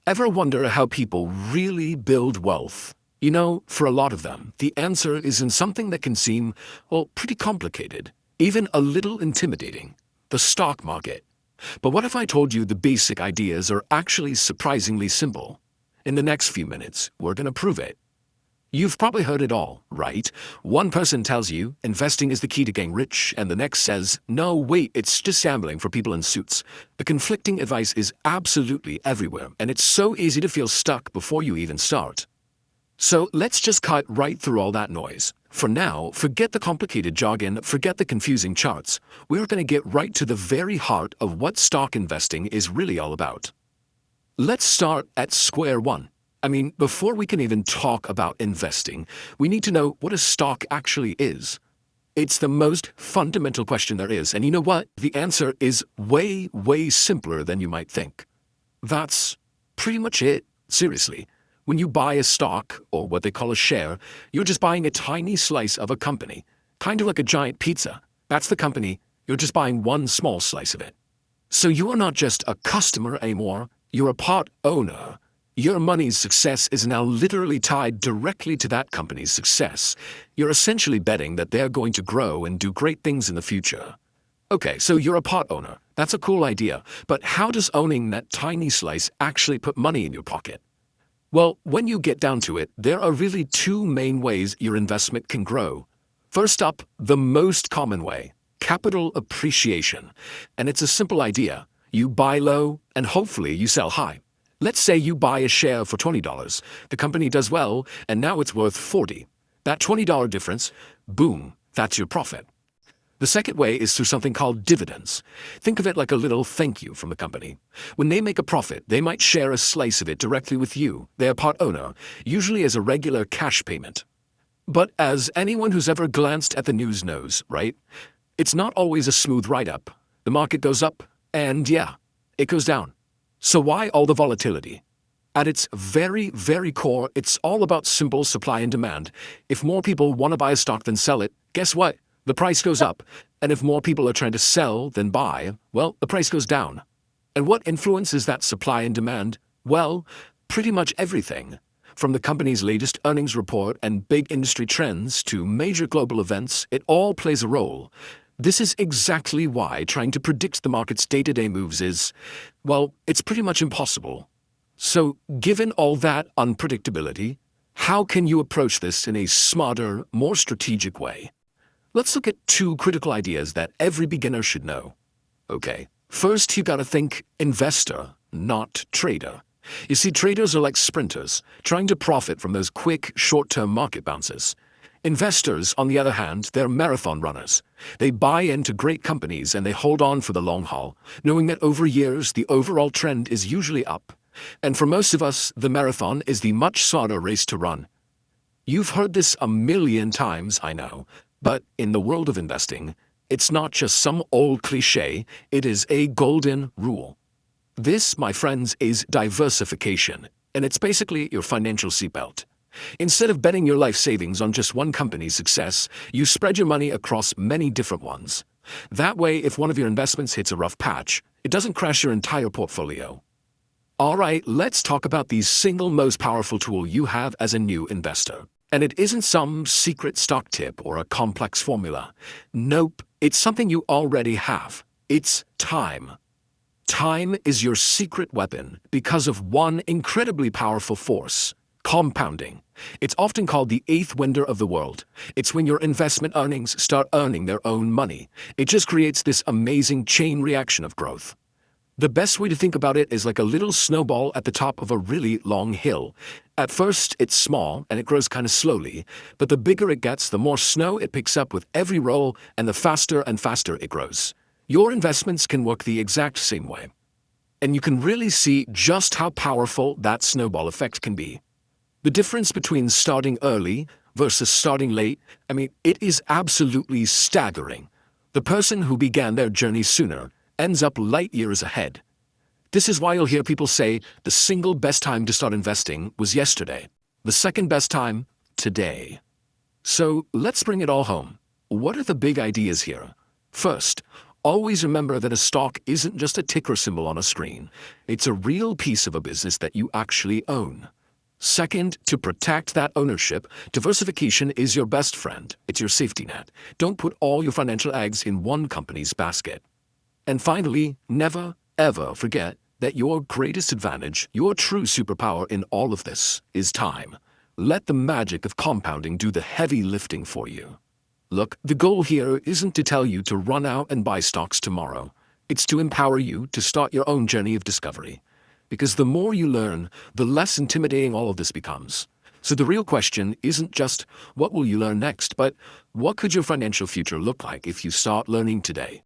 Ever wonder how people really build wealth? You know, for a lot of them, the answer is in something that can seem, well, pretty complicated, even a little intimidating: the stock market. But what if I told you the basic ideas are actually surprisingly simple? In the next few minutes, we're going to prove it. You've probably heard it all, right? One person tells you investing is the key to getting rich, and the next says, no, wait, it's just gambling for people in suits. The conflicting advice is absolutely everywhere, and it's so easy to feel stuck before you even start. So let's just cut right through all that noise. For now, forget the complicated jargon, forget the confusing charts. We're going to get right to the very heart of what stock investing is really all about. Let's start at square one. Before we can even talk about investing, we need to know what a stock actually is. It's the most fundamental question there is, and you know what? The answer is way, way simpler than you might think. That's pretty much it, seriously. When you buy a stock, or what they call a share, you're just buying a tiny slice of a company, kind of like a giant pizza. That's the company, you're just buying one small slice of it. So you are not just a customer anymore, you're a part owner. Your money's success is now literally tied directly to that company's success. You're essentially betting that they're going to grow and do great things in the future. Okay, so you're a part owner. That's a cool idea. But how does owning that tiny slice actually put money in your pocket? Well, when you get down to it, there are really two main ways your investment can grow. First up, the most common way: capital appreciation. And it's a simple idea. You buy low, and hopefully you sell high. Let's say you buy a share for $20. The company does well, and now it's worth $40. That $20 difference, boom, that's your profit. The second way is through something called dividends. Think of it like a little thank you from the company. When they make a profit, they might share a slice of it directly with you, their part owner, usually as a regular cash payment. But as anyone who's ever glanced at the news knows, right? It's not always a smooth ride-up. The market goes up, and yeah, it goes down. So why all the volatility? At its very, very core, it's all about simple supply and demand. If more people want to buy a stock than sell it, guess what? The price goes up. And if more people are trying to sell than buy, well, the price goes down. And what influences that supply and demand? Well, pretty much everything. From the company's latest earnings report and big industry trends to major global events, it all plays a role. This is exactly why trying to predict the market's day-to-day moves is, well, it's pretty much impossible. So, given all that unpredictability, how can you approach this in a smarter, more strategic way? Let's look at two critical ideas that every beginner should know. Okay, first you gotta think investor, not trader. You see, traders are like sprinters, trying to profit from those quick, short-term market bounces. Investors, on the other hand, they're marathon runners. They buy into great companies and they hold on for the long haul, knowing that over years the overall trend is usually up. And for most of us, the marathon is the much sought race to run. You've heard this a million times, I know, but in the world of investing, it's not just some old cliche, it is a golden rule. This, my friends, is diversification, and it's basically your financial seatbelt. Instead of betting your life savings on just one company's success, you spread your money across many different ones. That way, if one of your investments hits a rough patch, it doesn't crash your entire portfolio. All right, let's talk about the single most powerful tool you have as a new investor. And it isn't some secret stock tip or a complex formula. Nope, it's something you already have. It's time. Time is your secret weapon because of one incredibly powerful force: compounding. It's often called the eighth wonder of the world. It's when your investment earnings start earning their own money. It just creates this amazing chain reaction of growth. The best way to think about it is like a little snowball at the top of a really long hill. At first, it's small and it grows kind of slowly, but the bigger it gets, the more snow it picks up with every roll, and the faster and faster it grows. Your investments can work the exact same way. And you can really see just how powerful that snowball effect can be. The difference between starting early versus starting late, it is absolutely staggering. The person who began their journey sooner ends up light years ahead. This is why you'll hear people say the single best time to start investing was yesterday. The second best time, today. So let's bring it all home. What are the big ideas here? First, Always remember that a stock isn't just a ticker symbol on a screen. It's a real piece of a business that you actually own. Second, to protect that ownership, diversification is your best friend. It's your safety net. Don't put all your financial eggs in one company's basket. And finally, never, ever forget that your greatest advantage, your true superpower in all of this, is time. Let the magic of compounding do the heavy lifting for you. Look, the goal here isn't to tell you to run out and buy stocks tomorrow. It's to empower you to start your own journey of discovery. Because the more you learn, the less intimidating all of this becomes. So the real question isn't just what will you learn next, but what could your financial future look like if you start learning today?